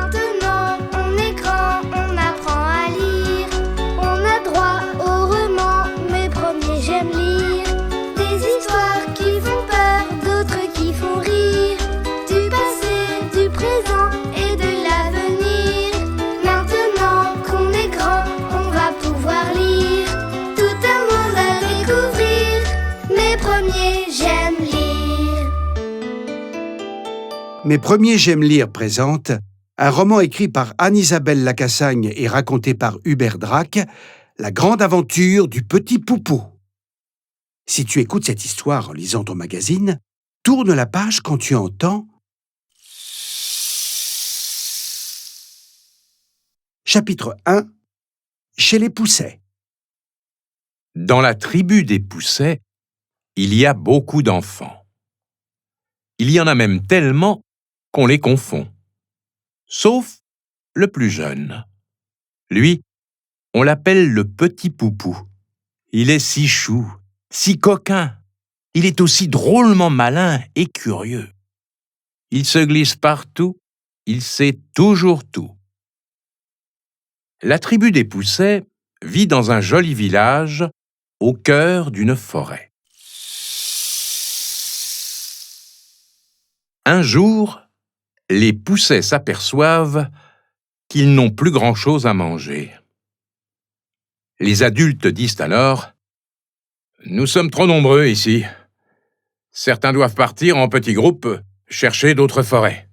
Maintenant, on est grand, on apprend à lire. On a droit au roman, mes premiers j'aime lire. Des histoires qui font peur, d'autres qui font rire. Du passé, du présent et de l'avenir. Maintenant qu'on est grand, on va pouvoir lire. Tout un monde à découvrir. Mes premiers j'aime lire. Mes premiers j'aime lire présente un roman écrit par Anne-Isabelle Lacassagne et raconté par Hubert Drac, La grande aventure du petit Poupou. Si tu écoutes cette histoire en lisant ton magazine, tourne la page quand tu entends Chapitre 1 Chez les Poussets. Dans la tribu des Poussets, il y a beaucoup d'enfants. Il y en a même tellement qu'on les confond. Sauf le plus jeune. Lui, on l'appelle le petit Poupou. Il est si chou, si coquin. Il est aussi drôlement malin et curieux. Il se glisse partout, il sait toujours tout. La tribu des Poussets vit dans un joli village au cœur d'une forêt. Un jour, les Poussets s'aperçoivent qu'ils n'ont plus grand-chose à manger. Les adultes disent alors « Nous sommes trop nombreux ici. Certains doivent partir en petits groupes chercher d'autres forêts. »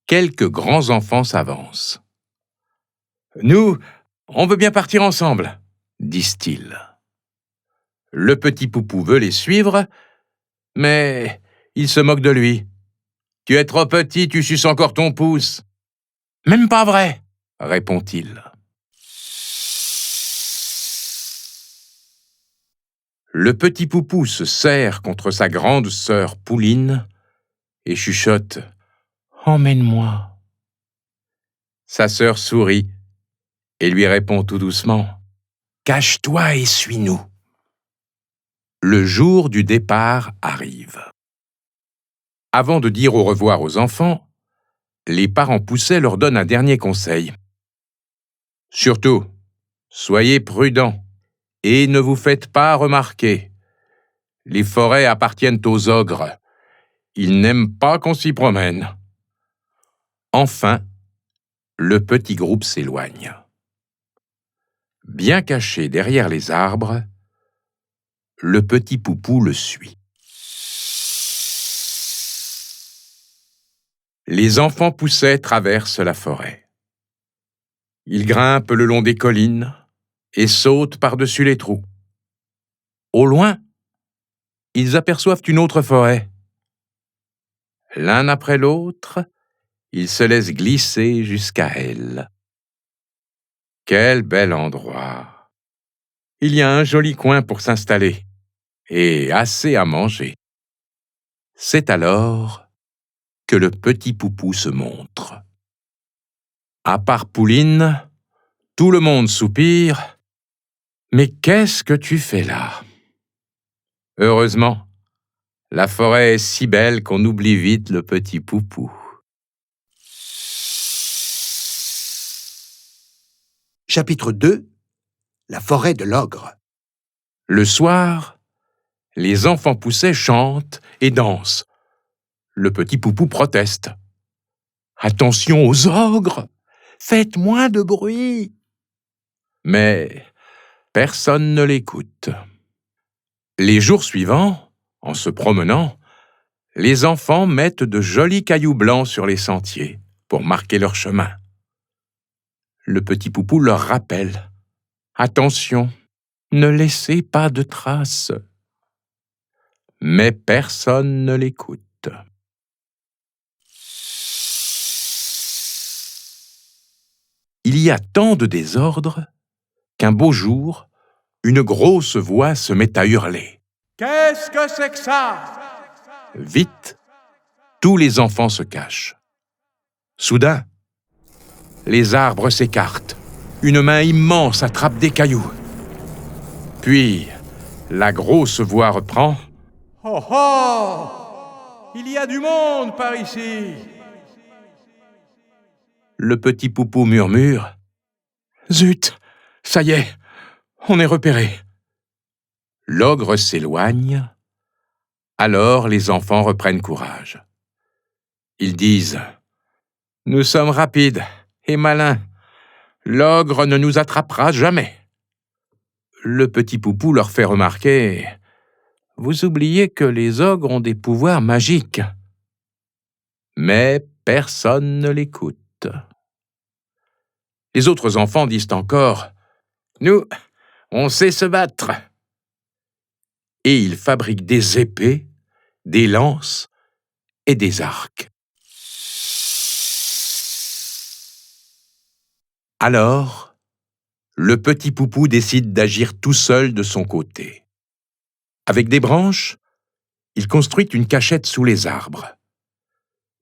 Quelques grands enfants s'avancent. « Nous, on veut bien partir ensemble, » disent-ils. Le petit Poupou veut les suivre, mais ils se moquent de lui. « Tu es trop petit, tu suces encore ton pouce. »« Même pas vrai, » répond-il. Le petit Poupou se serre contre sa grande sœur Pouline et chuchote « Emmène-moi ». Sa sœur sourit et lui répond tout doucement « Cache-toi et suis-nous ». Le jour du départ arrive. Avant de dire au revoir aux enfants, les parents Poussets leur donnent un dernier conseil. Surtout, soyez prudents et ne vous faites pas remarquer. Les forêts appartiennent aux ogres. Ils n'aiment pas qu'on s'y promène. Enfin, le petit groupe s'éloigne. Bien caché derrière les arbres, le petit Poupou le suit. Les enfants Poussets traversent la forêt. Ils grimpent le long des collines et sautent par-dessus les trous. Au loin, ils aperçoivent une autre forêt. L'un après l'autre, ils se laissent glisser jusqu'à elle. Quel bel endroit! Il y a un joli coin pour s'installer et assez à manger. C'est alors que le petit Poupou se montre. À part Pouline, tout le monde soupire. « Mais qu'est-ce que tu fais là ?» Heureusement, la forêt est si belle qu'on oublie vite le petit Poupou. Chapitre 2 La forêt de l'ogre. Le soir, les enfants Poussets chantent et dansent. Le petit Poupou proteste. « Attention aux ogres! Faites moins de bruit !» Mais personne ne l'écoute. Les jours suivants, en se promenant, les enfants mettent de jolis cailloux blancs sur les sentiers pour marquer leur chemin. Le petit Poupou leur rappelle « Attention, ne laissez pas de traces !» Mais personne ne l'écoute. Il y a tant de désordre qu'un beau jour, une grosse voix se met à hurler. « Qu'est-ce que c'est que ça ?» Vite, tous les enfants se cachent. Soudain, les arbres s'écartent. Une main immense attrape des cailloux. Puis, la grosse voix reprend. « Oh oh! Il y a du monde par ici !» Le petit Poupou murmure « Zut, ça y est, on est repéré !» L'ogre s'éloigne. Alors les enfants reprennent courage. Ils disent « Nous sommes rapides et malins. L'ogre ne nous attrapera jamais. » Le petit Poupou leur fait remarquer « Vous oubliez que les ogres ont des pouvoirs magiques. » Mais personne ne l'écoute. Les autres enfants disent encore « Nous, on sait se battre. » Et ils fabriquent des épées, des lances et des arcs. Alors, le petit Poupou décide d'agir tout seul de son côté. Avec des branches, il construit une cachette sous les arbres.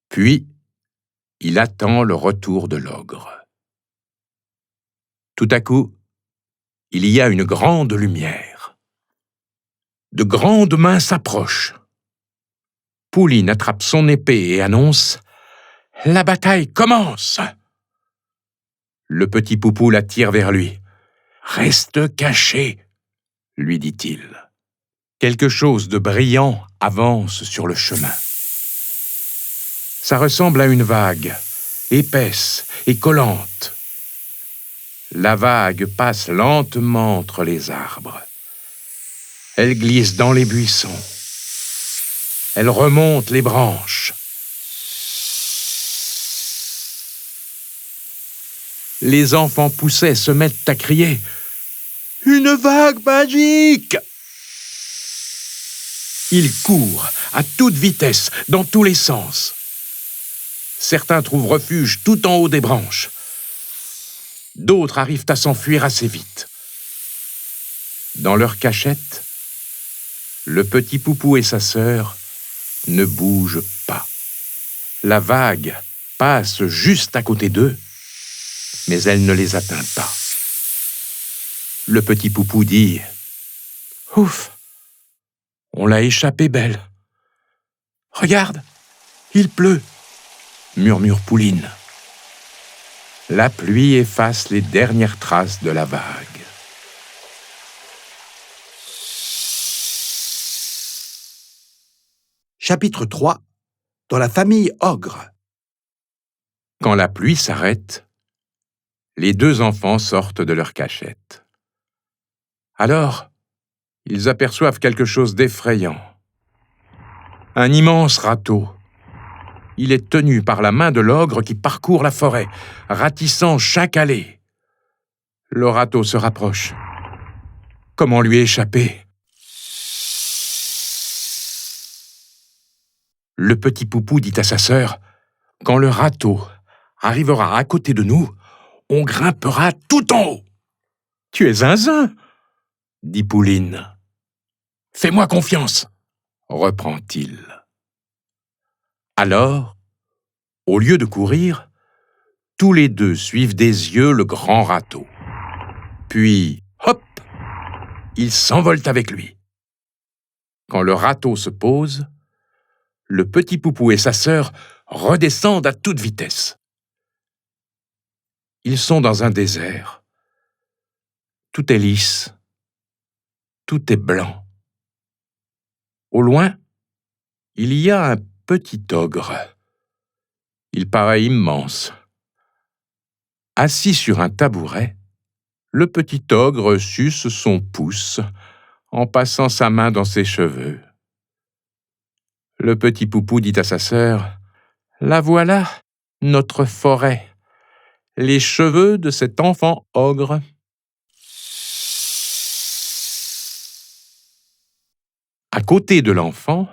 Puis, il attend le retour de l'ogre. Tout à coup, il y a une grande lumière. De grandes mains s'approchent. Pouline attrape son épée et annonce « La bataille commence !» Le petit Poupou la tire vers lui. « Reste caché !» lui dit-il. Quelque chose de brillant avance sur le chemin. Ça ressemble à une vague, épaisse et collante. La vague passe lentement entre les arbres. Elle glisse dans les buissons. Elle remonte les branches. Les enfants poussés se mettent à crier « Une vague magique !» Ils courent à toute vitesse, dans tous les sens. Certains trouvent refuge tout en haut des branches. D'autres arrivent à s'enfuir assez vite. Dans leur cachette, le petit Poupou et sa sœur ne bougent pas. La vague passe juste à côté d'eux, mais elle ne les atteint pas. Le petit Poupou dit « Ouf, on l'a échappé belle. Regarde, il pleut !» murmure Pouline. La pluie efface les dernières traces de la vague. Chapitre 3. Dans la famille ogre. Quand la pluie s'arrête, les deux enfants sortent de leur cachette. Alors, ils aperçoivent quelque chose d'effrayant. Un immense râteau. Il est tenu par la main de l'ogre qui parcourt la forêt, ratissant chaque allée. Le râteau se rapproche. Comment lui échapper ? Le petit Poupou dit à sa sœur « Quand le râteau arrivera à côté de nous, on grimpera tout en haut. »« Tu es zinzin !» dit Pouline. « Fais-moi confiance !» reprend-il. Alors, au lieu de courir, tous les deux suivent des yeux le grand râteau. Puis, hop, ils s'envolent avec lui. Quand le râteau se pose, le petit Poupou et sa sœur redescendent à toute vitesse. Ils sont dans un désert. Tout est lisse. Tout est blanc. Au loin, il y a un petit ogre. Il paraît immense. Assis sur un tabouret, le petit ogre suce son pouce en passant sa main dans ses cheveux. Le petit Poupou dit à sa sœur « La voilà, notre forêt, les cheveux de cet enfant ogre. » À côté de l'enfant,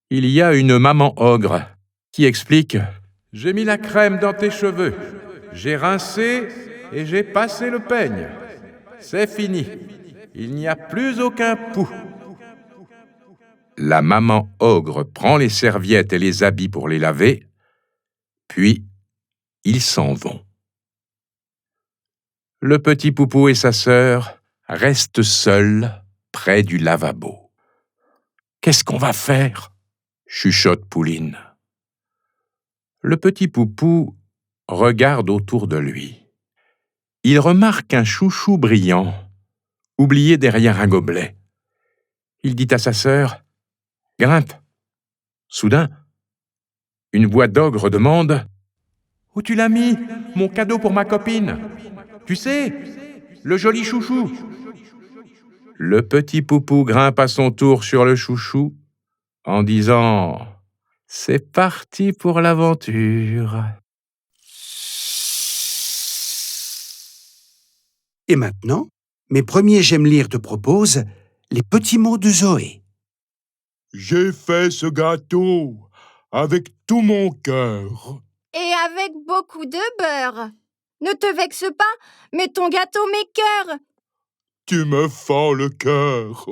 il y a une maman ogre qui explique « J'ai mis la crème dans tes cheveux, j'ai rincé et j'ai passé le peigne. C'est fini, il n'y a plus aucun pou. » La maman ogre prend les serviettes et les habits pour les laver, puis ils s'en vont. Le petit Poupou et sa sœur restent seuls près du lavabo. « Qu'est-ce qu'on va faire ?» chuchote Pouline. Le petit Poupou regarde autour de lui. Il remarque un chouchou brillant, oublié derrière un gobelet. Il dit à sa sœur « Grimpe !» Soudain, une voix d'ogre demande « Où tu l'as mis, mon cadeau pour ma copine? Tu sais, le joli chouchou !» Le petit Poupou grimpe à son tour sur le chouchou en disant « C'est parti pour l'aventure !» Et maintenant, mes premiers J'aime lire te proposent les petits mots de Zoé. J'ai fait ce gâteau avec tout mon cœur. Et avec beaucoup de beurre. Ne te vexe pas, mais ton gâteau m'écœure. Tu me fends le cœur.